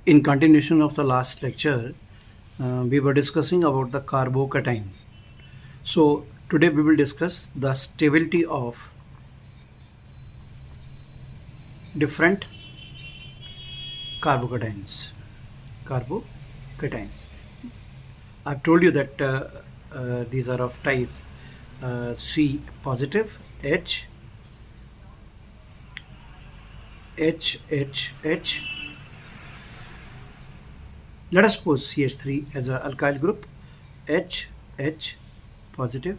In continuation of the last lecture, we were discussing about the carbocation. So today we will discuss the stability of different carbocations. Carbocations. I've told you that these are of type C positive, H, H, H, H. Let us suppose CH3 as an alkyl group, H, H positive.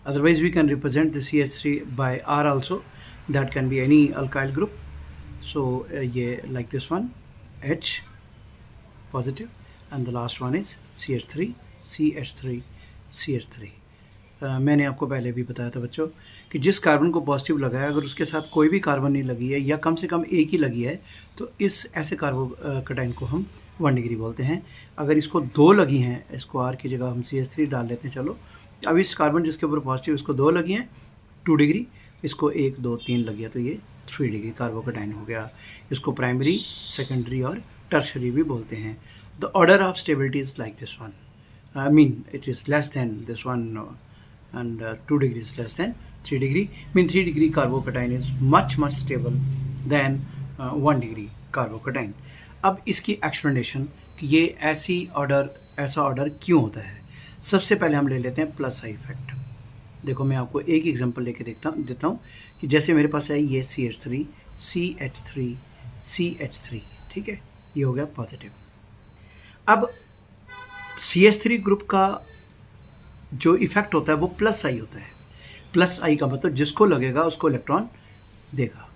Otherwise we can represent the CH3 by R also. That can be any alkyl group. So yeah, like this one, H positive, and the last one is CH3, CH3, CH3. मैंने आपको पहले भी बताया था बच्चों कि जिस carbon को पॉजिटिव लगा है, अगर उसके साथ कोई भी कार्बन नहीं लगी है या कम से कम एक ही लगी है, तो इस ऐसे कार्बोकटाइन को हम 1 डिग्री बोलते हैं। अगर इसको 2 लगी हैं, इसको R की जगह हम CH3 डाल लेते हैं। चलो, अब इस कार्बन जिसके ऊपर पॉजिटिव, इसको 2 लगी हैं 2 डिग्री, इसको 1, 2, 3 लगी है, तो ये 3 डिग्री कार्बोकटाइन हो गया। इसको प्राइमरी, सेकेंडरी और टर्शरी भी बोलते हैं। The order of stability is like this one, I mean it is less than this one, and 2 degrees less than 3 degree. Mean 3 degree carbocation is much stable than 1 degree carbocation. अब इसकी explanation कि ये ऐसा order क्यों होता है। सबसे पहले हम ले लेते हैं प्लस आई इफेक्ट। देखो, मैं आपको एक एग्जांपल लेके देता हूँ कि जैसे मेरे पास है ये CH3, CH3, CH3, ठीक है, ये हो गया पॉजिटिव। अब CH3 ग्रुप का जो इफेक्ट होता है वो प्लस आई होता है। प्लस आई का मतलब जिसको लगेगा उसको इलेक्ट्रॉन देगा,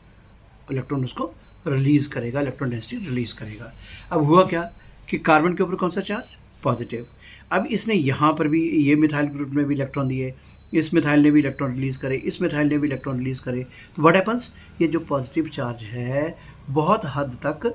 इलेक्ट्रॉन उसको रिलीज करेगा, इलेक्ट्रॉन डेंसिटी रिलीज करेगा। अब हुआ क्या कि कार्बन के ऊपर कौन सा चार्ज? पॉजिटिव। अब इसने यहाँ पर भी, ये मिथाइल ग्रुप में भी इलेक्ट्रॉन दिए, इस मिथाइल ने भी इलेक्ट्रॉन रिलीज करे, इस मिथाइल ने भी इलेक्ट्रॉन रिलीज करे, तो व्हाट हैपन्स, ये जो पॉजिटिव चार्ज है बहुत हद तक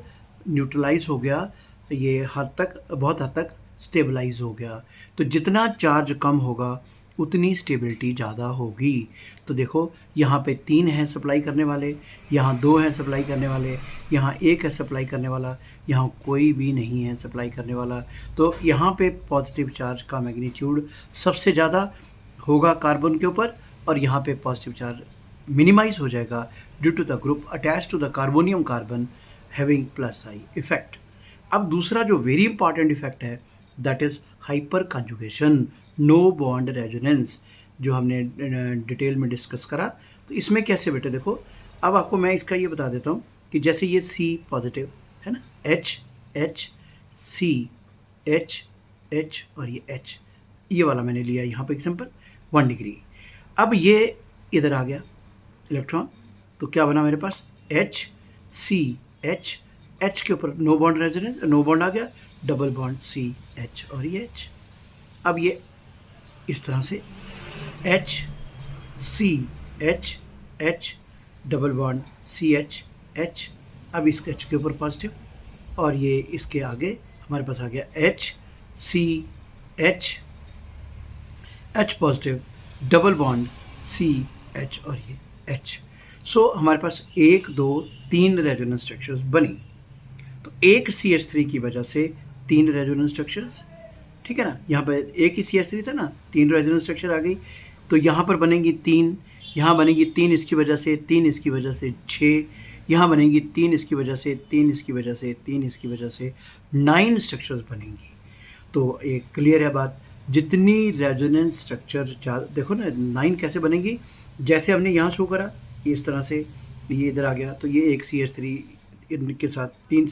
न्यूट्रलाइज हो गया, ये बहुत हद तक स्टेबलाइज हो गया। तो जितना चार्ज कम होगा उतनी स्टेबिलिटी ज़्यादा होगी। तो देखो, यहाँ पे 3 हैं सप्लाई करने वाले, यहाँ 2 हैं सप्लाई करने वाले, यहाँ 1 है सप्लाई करने वाला, यहाँ कोई भी नहीं है सप्लाई करने वाला। तो यहाँ पे पॉजिटिव चार्ज का मैग्नीट्यूड सबसे ज़्यादा होगा कार्बन के ऊपर, और यहाँ पे पॉजिटिव चार्ज मिनिमाइज हो जाएगा due to the group attach to the carbonium carbon having plus I effect. अब दूसरा जो वेरी इंपॉर्टेंट इफेक्ट है, that is hyperconjugation, no bond resonance, जो हमने डिटेल में डिस्कस करा। तो इसमें कैसे बेटे, देखो, अब आपको मैं इसका ये बता देता हूँ कि जैसे ये C पॉजिटिव है ना, H, H, C, H, H और ये H, ये वाला मैंने लिया यहाँ पे एग्जाम्पल 1 डिग्री। अब ये इधर आ गया इलेक्ट्रॉन, तो क्या बना मेरे पास? H, C, H, H के ऊपर no bond resonance, no bond आ गया, डबल बॉन्ड C, H और ये H। अब ये इस तरह से H, C, H, H, double bond C, H, H। अब इस H के ऊपर पॉजिटिव, और ये इसके आगे हमारे पास आ गया H, C, H, H positive, double bond C, H और ये H। सो हमारे पास 1, 2, 3 रेजोनेंस स्ट्रक्चर्स बनी। तो एक CH3 की वजह से 3 रेजोनेंस स्ट्रक्चर्स, ठीक है ना, यहाँ पर एक ही CH3 था ना, 3 रेजोनेंस स्ट्रक्चर आ गई। तो यहाँ पर बनेंगी 3, यहाँ बनेगी 3 इसकी वजह से, 3 इसकी वजह से 6, यहाँ बनेगी 3 इसकी वजह से, 3 इसकी वजह से, 3 इसकी वजह से 9 स्ट्रक्चर्स बनेंगी। तो एक क्लियर है बात, जितनी रेजोनेंस स्ट्रक्चर देखो ना 9 कैसे बनेंगी, जैसे हमने यहाँ शो करा इस तरह से, ये इधर आ गया, तो ये एक CH3 इनके साथ 3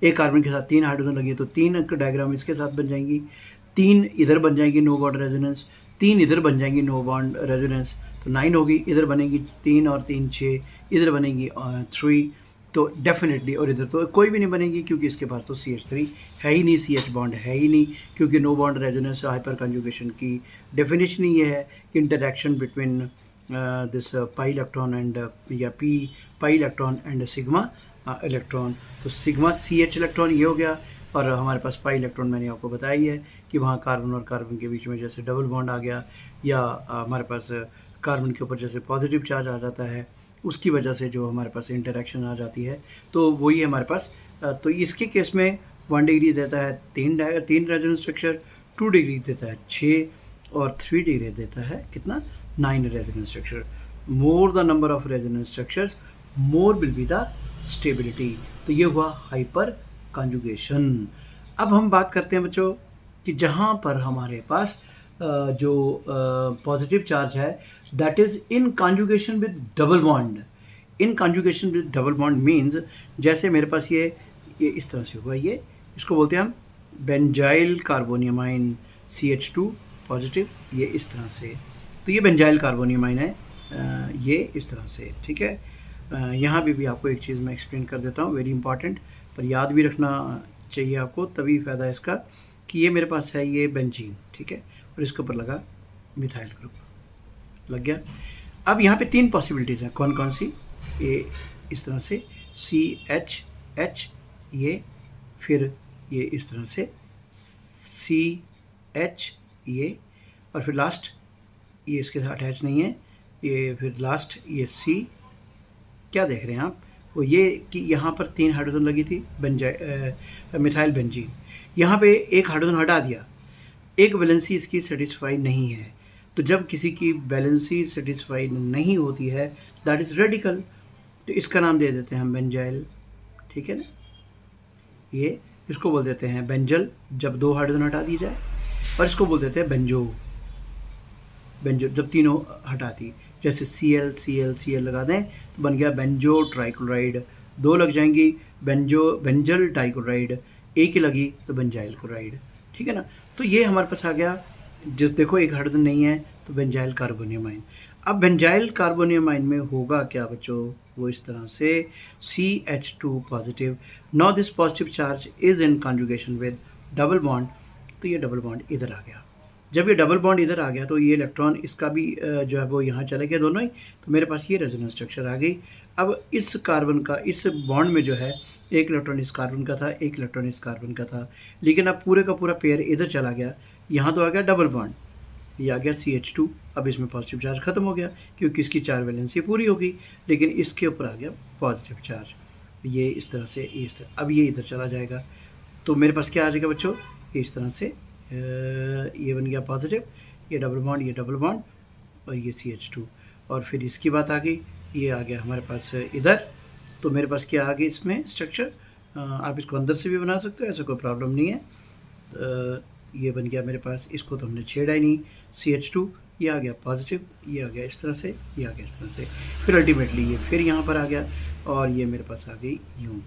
एक कार्बन के साथ 3 हाइड्रोजन लगी, तो 3 डायग्राम इसके साथ बन जाएंगी, 3 इधर बन जाएंगी नो बॉन्ड रेजोनेंस, 3 इधर बन जाएंगी नो बॉन्ड रेजोनेंस, तो 9 होगी। इधर बनेगी 3 और 3 6, इधर बनेगी 3, तो डेफिनेटली, और इधर तो कोई भी नहीं बनेगी क्योंकि इसके पास तो CH3 है ही नहीं, CH बॉन्ड है ही नहीं, क्योंकि no bond resonance hyperconjugation की डेफिनेशन ही ये है कि interaction between this pi electron and या pi electron and sigma electron. तो सिग्मा CH इलेक्ट्रॉन ये हो गया, और हमारे पास पाई इलेक्ट्रॉन मैंने आपको बताया ही है कि वहाँ कार्बन और कार्बन के बीच में जैसे डबल बॉन्ड आ गया, या हमारे पास कार्बन के ऊपर जैसे पॉजिटिव चार्ज आ जाता है, उसकी वजह से जो हमारे पास इंटरेक्शन आ जाती है, तो वही हमारे पास। तो इसके केस में 1 डिग्री देता है 3 रेजोनेंस स्ट्रक्चर, 2 डिग्री देता है 6 और 3 डिग्री देता है कितना 9 resonance structure. More the number of resonance structures more will be the stability. तो ये हुआ हाइपर कॉन्जुगेशन। अब हम बात करते हैं बच्चों कि जहाँ पर हमारे पास जो पॉजिटिव चार्ज है that is in conjugation with double bond. In conjugation with double bond means जैसे मेरे पास ये इस तरह से हुआ, ये इसको बोलते हैं हम benzyl carbonium ion CH2 positive, ये इस तरह से। तो ये बेंजाइल कार्बोनियम आयन है, ये इस तरह से, ठीक है। यहाँ भी आपको एक चीज़ मैं एक्सप्लेन कर देता हूँ, वेरी इंपॉर्टेंट, पर याद भी रखना चाहिए आपको, तभी फ़ायदा है इसका, कि ये मेरे पास है ये बेंजीन, ठीक है, और इसके ऊपर लगा मिथाइल ग्रुप, लग गया। अब यहाँ पे 3 पॉसिबिलिटीज़ हैं, कौन कौन सी? ये इस तरह से CH, ये फिर ये इस तरह से CH, ये, और फिर लास्ट ये इसके साथ अटैच नहीं है, ये फिर लास्ट ये C। क्या देख रहे हैं आप? वो ये कि यहाँ पर 3 हाइड्रोजन लगी थी मिथाइल बेंजीन, यहाँ पे एक हाइड्रोजन हटा दिया, एक वैलेंसी इसकी सेटिस्फाई नहीं है। तो जब किसी की वैलेंसी सेटिस्फाई नहीं होती है दैट इज़ रेडिकल, तो इसका नाम दे देते हैं हम बेंजाइल, ठीक है ना। ये इसको बोल देते हैं बेंजल जब 2 हाइड्रोजन हटा दी जाए, और इसको बोल देते हैं बेंजो जब तीनों हटा दी। जैसे Cl लगा दें तो बन गया बेंजो ट्राइक्लोराइड, 2 लग जाएंगी बेंजल डाइक्लोराइड, एक ही लगी तो बेंजाइल क्लोराइड, ठीक है ना। तो ये हमारे पास आ गया, जो देखो एक हाइड्रोजन नहीं है तो बेंजाइल कार्बोनियम आयन। अब बेंजाइल कार्बोनियम आयन में होगा क्या बच्चों? वो इस तरह से CH2 positive. Now this positive charge is in conjugation with double bond, तो ये डबल बॉन्ड इधर आ गया। जब ये डबल बॉन्ड इधर आ गया तो ये इलेक्ट्रॉन इसका भी जो है वो यहाँ चले गए दोनों ही, तो मेरे पास ये रेजोनेंस स्ट्रक्चर आ गई। अब इस कार्बन का इस बॉन्ड में जो है एक इलेक्ट्रॉन इस कार्बन का था, एक इलेक्ट्रॉन इस कार्बन का था, लेकिन अब पूरे का पूरा पेयर इधर चला गया, यहाँ तो आ गया डबल बॉन्ड, ये आ गया CH2। अब इसमें पॉजिटिव चार्ज खत्म हो गया क्योंकि इसकी 4 वैलेंसी पूरी होगी, लेकिन इसके ऊपर आ गया पॉजिटिव चार्ज, ये इस तरह से, इस तरह। अब ये इधर चला जाएगा तो मेरे पास क्या आ जाएगा बच्चों? इस तरह से ये बन गया पॉजिटिव, ये डबल बॉन्ड और ये CH2, और फिर इसकी बात आ गई, ये आ गया हमारे पास इधर। तो मेरे पास क्या आ गई इसमें स्ट्रक्चर? आप इसको अंदर से भी बना सकते हो, ऐसा कोई प्रॉब्लम नहीं है। ये बन गया मेरे पास, इसको तो हमने छेड़ा ही नहीं, CH2, ये आ गया पॉजिटिव, ये आ गया इस तरह से, ये आ गया इस तरह से, फिर अल्टीमेटली ये फिर यहाँ पर आ गया, और ये मेरे पास आ गई यूँ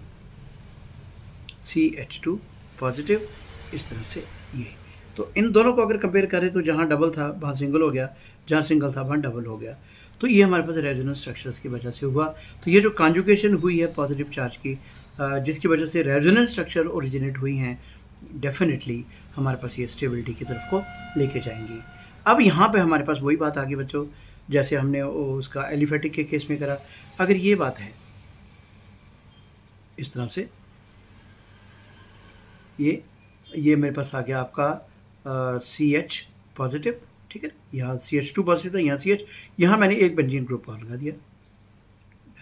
CH2 पॉजिटिव, इस तरह से ये। तो इन दोनों को अगर कंपेयर करें तो जहाँ डबल था वहाँ सिंगल हो गया, जहाँ सिंगल था वहाँ डबल हो गया। तो ये हमारे पास रेजोनेंस स्ट्रक्चर्स की वजह से हुआ। तो ये जो कॉन्जुगेशन हुई है पॉजिटिव चार्ज की, जिसकी वजह से रेजोनेंस स्ट्रक्चर ओरिजिनेट हुई हैं, डेफिनेटली हमारे पास ये स्टेबिलिटी की तरफ को लेके जाएंगी। अब यहाँ पे हमारे पास वही बात आ गई बच्चों, जैसे हमने उसका एलिफेटिक के केस में करा। अगर ये बात है इस तरह से, ये मेरे पास आ गया आपका CH पॉजिटिव, ठीक है, यहाँ CH2 पॉजिटिव था, यहाँ CH, यहाँ मैंने एक बेंजीन ग्रुप और लगा दिया,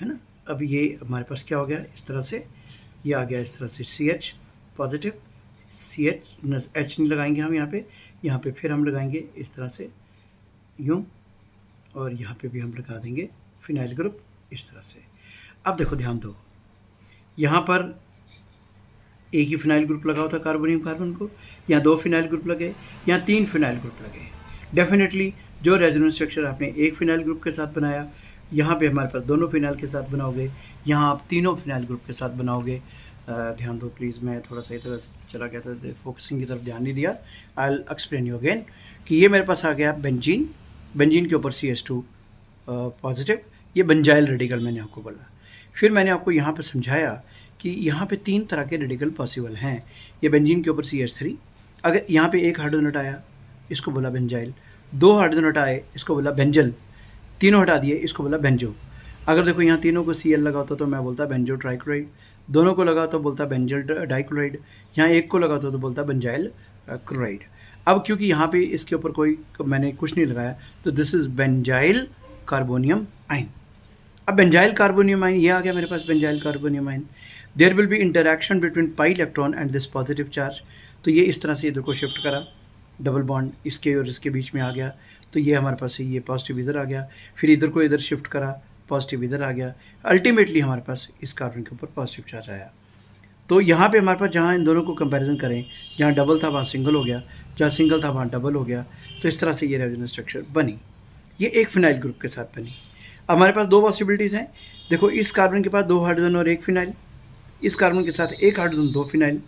है ना। अब ये हमारे पास क्या हो गया? इस तरह से ये आ गया, इस तरह से CH पॉजिटिव, H नहीं लगाएंगे हम यहाँ पे फिर हम लगाएंगे इस तरह से यूँ, और यहाँ पे भी हम लगा देंगे फिनाइल ग्रुप इस तरह से। अब देखो ध्यान दो, यहाँ पर एक ही फिनाइल ग्रुप लगा हुआ था कार्बोनियम कार्बन को, यहाँ 2 फिनाइल ग्रुप लगे, यहाँ 3 फिनाइल ग्रुप लगे। डेफिनेटली जो रेजोनेंस स्ट्रक्चर आपने एक फिनाइल ग्रुप के साथ बनाया, यहाँ पे हमारे पास दोनों फिनाइल के साथ बनाओगे, यहाँ आप तीनों फिनाइल ग्रुप के साथ बनाओगे। ध्यान दो प्लीज़, मैं थोड़ा सा इधर चला गया था, फोकसिंग की तरफ ध्यान नहीं दिया। I will explain you again कि ये मेरे पास आ गया बेंजीन के ऊपर CH2 पॉजिटिव, ये बेंजाइल रेडिकल मैंने आपको बोला। फिर मैंने आपको यहाँ पे समझाया कि यहाँ पे 3 तरह के रेडिकल पॉसिबल हैं। ये बेंजीन के ऊपर CH3, अगर यहाँ पे एक हाइड्रोजन हटाया इसको बोला बेंजाइल, 2 हाइड्रोजन हटाए इसको बोला बेंजल, तीनों हटा दिए इसको बोला बेंजो। अगर देखो यहाँ तीनों को Cl लगा होता तो मैं बोलता बेंजो ट्राइक्लोराइड, दोनों को लगा तो बोलता बेंजल डाइक्लोराइड, यहाँ एक को लगा तो बोलता बेंजाइल क्लोराइड। अब क्योंकि यहाँ पे इसके ऊपर कोई मैंने कुछ नहीं लगाया तो this is benzyl carbonium ion, अब बेंजाइल कार्बोनियम आयन ये आ गया मेरे पास, benzyl carbonium ion. There will be interaction between pi electron and this positive charge. तो ये इस तरह से इधर को शिफ्ट करा, डबल बॉन्ड इसके और इसके बीच में आ गया, तो ये हमारे पास ये पॉजिटिव इधर आ गया, फिर इधर को इधर शिफ्ट करा, पॉजिटिव इधर आ गया, अल्टीमेटली हमारे पास इस कार्बन के ऊपर पॉजिटिव चार्ज आया। तो यहाँ पे हमारे पास जहाँ इन दोनों को कंपैरिजन करें, जहाँ डबल था वहाँ सिंगल हो गया, जहाँ सिंगल था वहाँ डबल हो गया, तो इस तरह से ये रेजोनेंस स्ट्रक्चर बनी। ये एक फिनाइल ग्रुप के साथ बनी। अब हमारे पास दो पॉसिबिलिटीज़ हैं। देखो, इस कार्बन के पास 2 हाइड्रोजन और 1 फिनाइल, इस कार्बन के साथ 1 हाइड्रोजन 2 फिनाइल,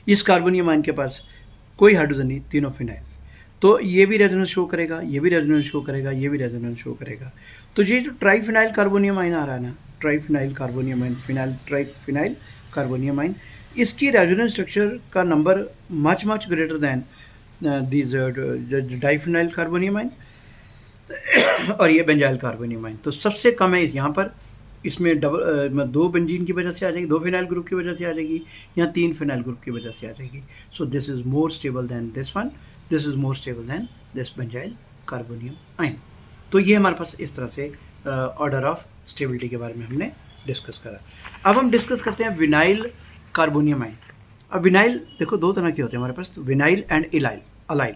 इस कार्बोनियम आयन के पास कोई हाइड्रोजन नहीं, तीनों फिनाइल। तो ये भी रेजोनेंस शो करेगा, ये भी रेजोनेंस शो करेगा, ये भी रेजोनेंस शो करेगा। तो ये जो ट्राइफिनाइल कार्बोनियम आयन आ रहा है ना, triphenyl carbonium ion, phenyl triphenyl carbonium ion, इसकी रेजोनेंस स्ट्रक्चर का number much greater than these diphenyl carbonium ion और ये बेंजाइल कार्बोनियम आयन। तो सबसे कम है यहाँ पर, इसमें डबल 2 बेंजीन की वजह से आ जाएगी, 2 फिनाइल ग्रुप की वजह से आ जाएगी, या 3 फिनाइल ग्रुप की वजह से आ जाएगी। So this is more stable then this one, this is more stable then this benzyl carbonium ion. तो ये हमारे पास इस तरह से ऑर्डर ऑफ स्टेबिलिटी के बारे में हमने डिस्कस करा। अब हम डिस्कस करते हैं विनाइल कार्बोनियम आयन। अब विनाइल देखो 2 तरह के होते हैं हमारे पास, विनाइल एंड इलाइल अलाइल।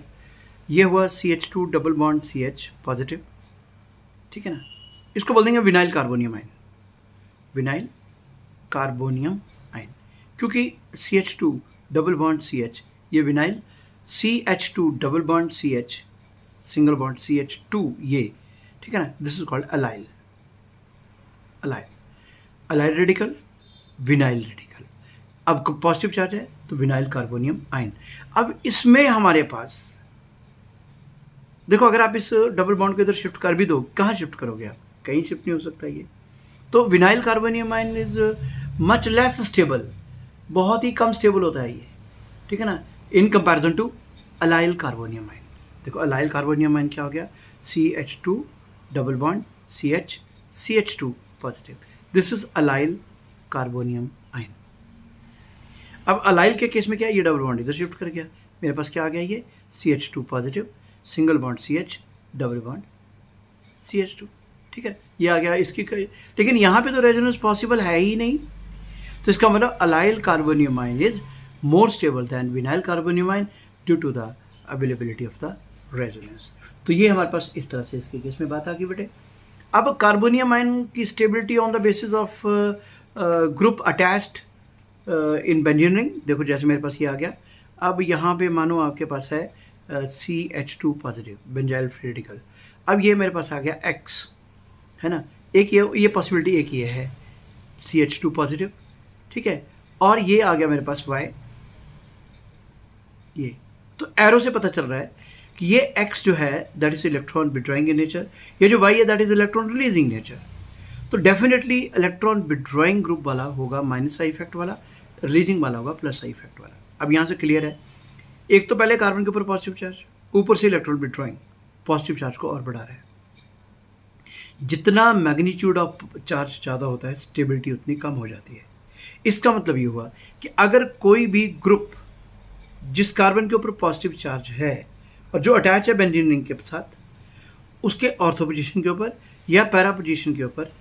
ये हुआ CH2 double bond CH positive, ठीक है ना, इसको बोल देंगे vinyl carbonium ion, vinyl carbonium ion, क्योंकि CH2 डबल बॉन्ड CH, ये vinyl, CH2 double bond CH single bond CH2 ये, ठीक है ना, this is called allyl. Allyl, allyl radical, vinyl radical. अब पॉजिटिव चार्ज है तो विनाइल कार्बोनियम आयन। अब इसमें हमारे पास देखो, अगर आप इस डबल बॉन्ड को इधर शिफ्ट कर भी दो, कहाँ शिफ्ट करोगे आप? कहीं शिफ्ट नहीं हो सकता ये। तो vinyl carbonium ion is much less stable, बहुत ही कम स्टेबल होता है ये, ठीक है ना, in comparison to allyl carbonium ion. देखो, अलाइल कार्बोनियम आयन क्या हो गया, CH2 double bond CH CH2 positive, this is allyl carbonium ion. अब अलाइल के केस में क्या है, ये डबल बॉन्ड इधर शिफ्ट कर गया, मेरे पास क्या आ गया, ये CH2 positive single bond CH double bond CH2, ठीक है, ये आ गया इसकी। लेकिन यहाँ पे तो रेजोनेंस पॉसिबल है ही नहीं, तो इसका मतलब allyl carbonium ion is more stable than vinyl carbonium ion due to the availability of the resonance. तो ये हमारे पास इस तरह से इसके केस में बात आ गई बेटे। अब कार्बोनियम आयन की stability on the basis of group attached in benzene ring. देखो, जैसे मेरे पास ये आ गया, अब यहाँ पे मानो आपके पास है CH2 पॉजिटिव बेंजाइल रेडिकल, अब ये मेरे पास आ गया X, है ना, एक ये पॉसिबिलिटी एक ये है CH2 पॉजिटिव, ठीक है, और ये आ गया मेरे पास Y, ये। तो एरो से पता चल रहा है कि ये X जो है that is electron withdrawing in nature, ये जो Y है that is electron releasing nature. तो डेफिनेटली इलेक्ट्रॉन विड्रॉइंग ग्रुप वाला होगा माइनस आई इफेक्ट वाला, रिलीजिंग वाला होगा प्लस आई इफेक्ट वाला। अब यहाँ से क्लियर है, एक तो पहले कार्बन के ऊपर पॉजिटिव चार्ज, ऊपर से इलेक्ट्रॉन विड्रॉइंग पॉजिटिव चार्ज को और बढ़ा रहा है। जितना मैग्नीट्यूड ऑफ चार्ज ज़्यादा होता है, स्टेबिलिटी उतनी कम हो जाती है। इसका मतलब ये हुआ कि अगर कोई भी ग्रुप जिस कार्बन के ऊपर पॉजिटिव चार्ज है और जो अटैच है बेंजीन रिंग के साथ, उसके ऑर्थो पोजीशन के ऊपर या पैरा पोजीशन के ऊपर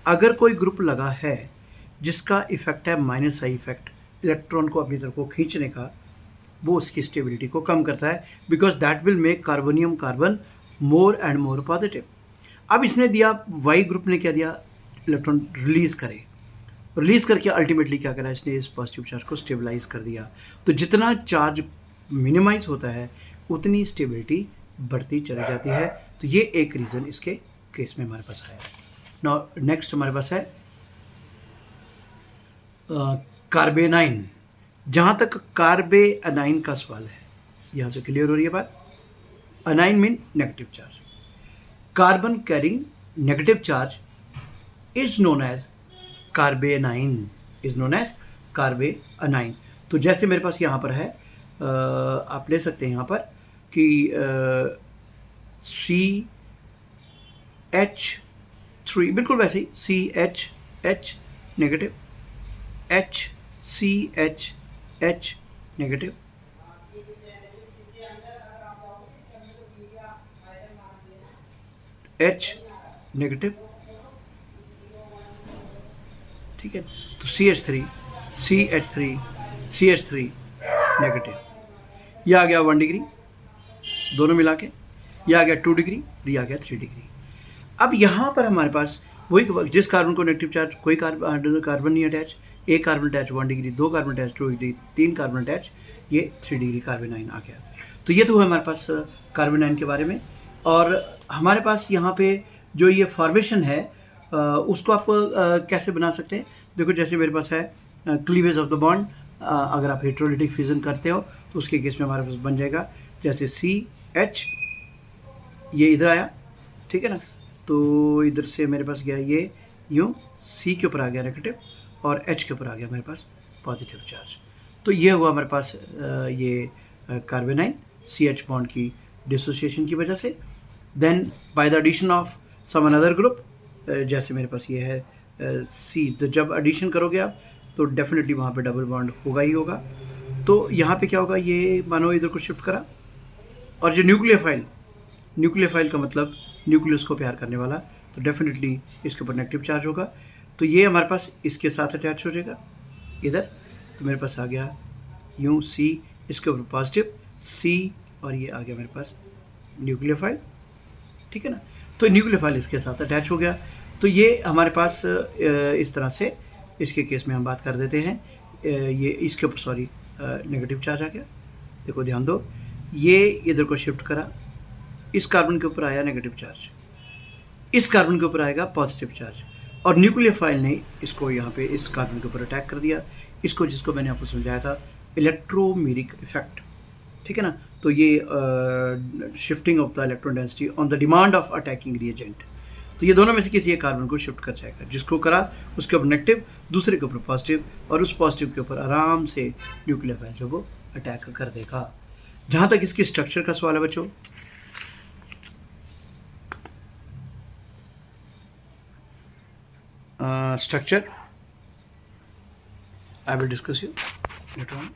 अगर कोई ग्रुप लगा है जिसका इफेक्ट है माइनस आई इफेक्ट, इलेक्ट्रॉन को अपनी तरफ को खींचने का, वो उसकी स्टेबिलिटी को कम करता है, because that will make carbonium carbon more and more positive. अब इसने दिया, वाई ग्रुप ने क्या दिया, इलेक्ट्रॉन रिलीज करे, रिलीज करके अल्टीमेटली क्या करा, इसने इस पॉजिटिव चार्ज को स्टेबलाइज कर दिया। तो जितना चार्ज मिनिमाइज होता है उतनी स्टेबिलिटी बढ़ती चली जाती है। तो ये एक रीज़न इसके केस में हमारे पास है। नाउ नेक्स्ट हमारे पास है कार्बेनाइन। जहाँ तक कार्बे अनाइन का सवाल है, यहाँ से क्लियर हो रही है बात। Anion mean negative charge, carbon carrying negative charge is known as carbanion, is known as carbanion. तो जैसे मेरे पास यहाँ पर है, आप ले सकते हैं यहाँ पर कि CH3, बिल्कुल वैसे ही CH negative, HCH negative, H negative, ठीक है। तो CH3 CH3 CH3 नेगेटिव, ये आ गया 1 डिग्री दोनों मिला के, ये आ गया 2 डिग्री और ये आ गया 3 डिग्री। अब यहाँ पर हमारे पास वही, जिस कार्बन को नेगेटिव चार्ज, कोई कार्बन नहीं अटैच, एक carbon attach 1 degree, 2 carbon attach 2 degree, 3 carbon attach, ये 3 डिग्री कार्बेनाइन आ गया। तो ये तो है हमारे पास कार्बेनाइन के बारे में। और हमारे पास यहाँ पे जो ये फॉर्मेशन है उसको आप कैसे बना सकते हैं? देखो, जैसे मेरे पास है क्लीवेज ऑफ द बॉन्ड, अगर आप हेट्रोलिटिक फ्यूजन करते हो तो उसके केस में हमारे पास बन जाएगा जैसे CH, ये इधर आया, ठीक है ना, तो इधर से मेरे पास गया ये यूँ, C के ऊपर आ गया नेगेटिव और H के ऊपर आ गया मेरे पास पॉजिटिव चार्ज। तो ये हुआ हमारे पास ये कार्बेनाइन CH बॉन्ड की डिसोसिएशन की वजह से। Then by the addition of some another group, जैसे मेरे पास ये है C, तो जब एडिशन करोगे आप तो डेफिनेटली वहाँ पे डबल बॉन्ड होगा ही होगा। तो यहाँ पे क्या होगा, ये मानो इधर को शिफ्ट करा, और जो न्यूक्लियोफाइल का मतलब न्यूक्लियस को प्यार करने वाला, तो डेफिनेटली इसके ऊपर नेगेटिव चार्ज होगा। तो ये हमारे पास इसके साथ अटैच हो जाएगा इधर, तो मेरे पास आ गया यूँ C, इसके ऊपर पॉजिटिव C, और ये आ गया मेरे पास न्यूक्लियोफाइल, ठीक है ना। तो न्यूक्लियोफाइल इसके साथ अटैच हो गया। तो ये हमारे पास इस तरह से, इसके केस में हम बात कर देते हैं, ये इसके ऊपर सॉरी नेगेटिव चार्ज आ गया। देखो ध्यान दो, ये इधर को शिफ्ट करा, इस कार्बन के ऊपर आया नेगेटिव चार्ज, इस कार्बन के ऊपर आएगा पॉजिटिव चार्ज, और न्यूक्लियोफाइल ने इसको यहाँ पे इस कार्बन के ऊपर अटैक कर दिया, इसको, जिसको मैंने आपको समझाया था इलेक्ट्रोमेरिक इफेक्ट, ठीक है ना। तो ये shifting of the electron density on the demand of attacking reagent. तो ये दोनों में से किसी एक कार्बन को शिफ्ट कर जाएगा, जिसको करा उसके ऊपर नेगेटिव, दूसरे के ऊपर पॉजिटिव, और उस पॉजिटिव के ऊपर आराम से न्यूक्लियोफाइल जो वो अटैक कर देगा। जहाँ तक इसकी स्ट्रक्चर का सवाल है बच्चों, structure I will discuss you later on.